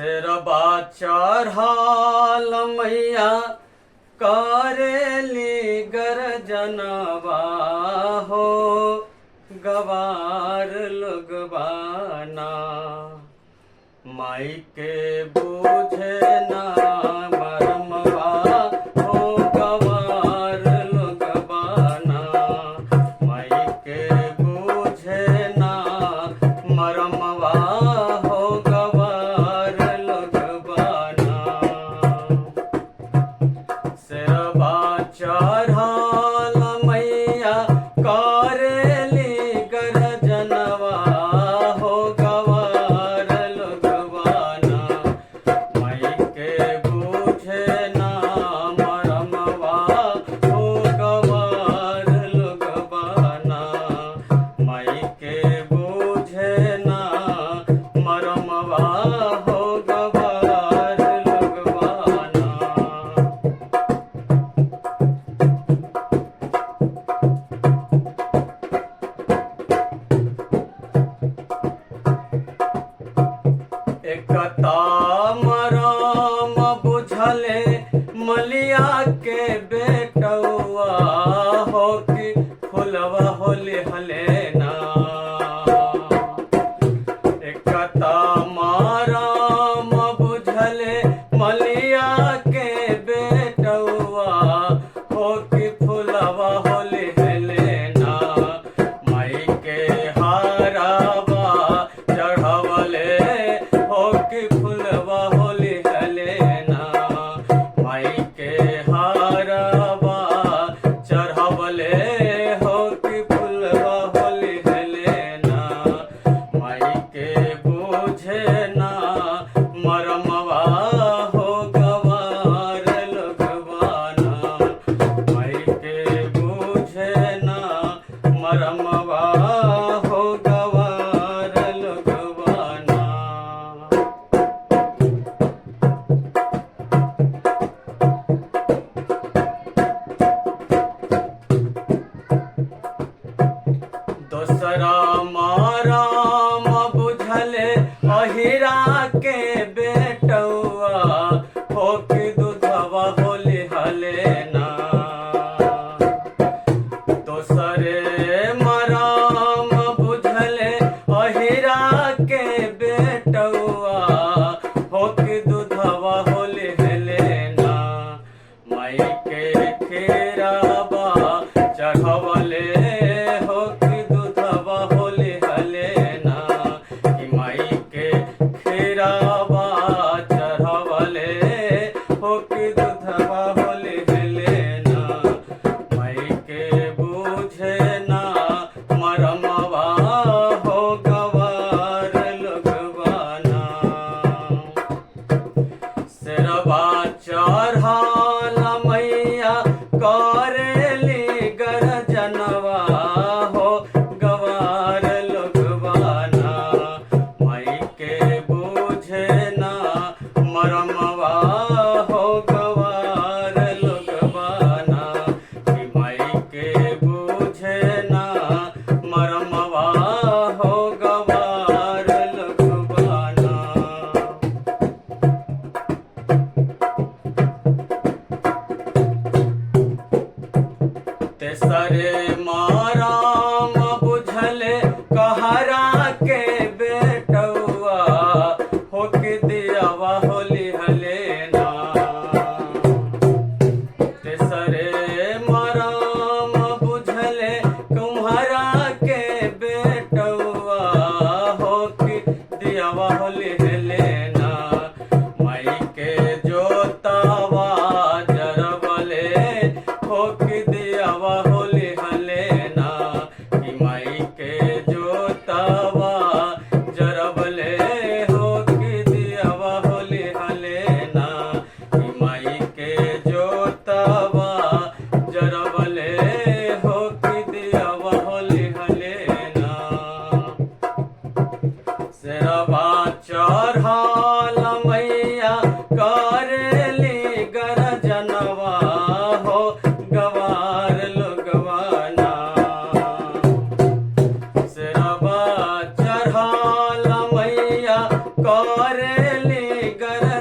शेरबा चढ़ाल मैया करेली गरजनवा हो गवार लोगवाना माई के बूझे ना मरमवा हो गवार लोगवाना माई के बूझे ना मरमवा हो गवार लोगवाना शेरबा चढ़ाल मैया करेली गरजनवा हो गवार लोगवाना माई के बूझे ना मरमवा हो गवार लोगवाना माई के बूझे ना मरमवा हो गवार लोगवाना। एकता मरम बुझले मलिया के बेटवा हो कि फुलवा होले हलेना एकता मरम बुझले मलिया के बेटवा हो कि फुलवा होले हलेना माई के हारावा चढ़वले हो कि फुलवा होले हलेना माई के हारवा चढ़वले हो कि फुलवा होले हलेना माई के बूझे ना मरमवा हो गवार लोगवाना माई के बूझे ना मरमवा हो गवार लोगवाना। दोसरा माराम बुझले अहिरा के बेटवा हो कि दूधवा होले हलेना दोसरे माराम बुझले अहिरा के बेटवा हो कि दूधवा होले हलेना माई के खीरावा चढ़वले हो कि दूधवा होले हलेना कि माई के खीरावा चढ़वले हो कि दूधवा होले हलेना माई के बूझे ना मरमवा हो गवार लोगवाना। शेरबा चढ़ाल मैया करेली गरजनवा हो गवार लोगवाना माई के बूझे ना मरमवा हो गवार लोगवाना कि माई के बूझे ना मरमवा हो गवार लोगवाना। तेसरे माराम बुझले कहरा के बेटवा हो कि दियावा होली हलेना तेसरे माराम बुझले कुम्हारा के बेटवा हो कि दियावा होली हलेना माई के जोतावा जरवले हो कि दियावा होले हलेना कि माई के जोतावा जरवले हो कि दियावा होले हलेना। जिगर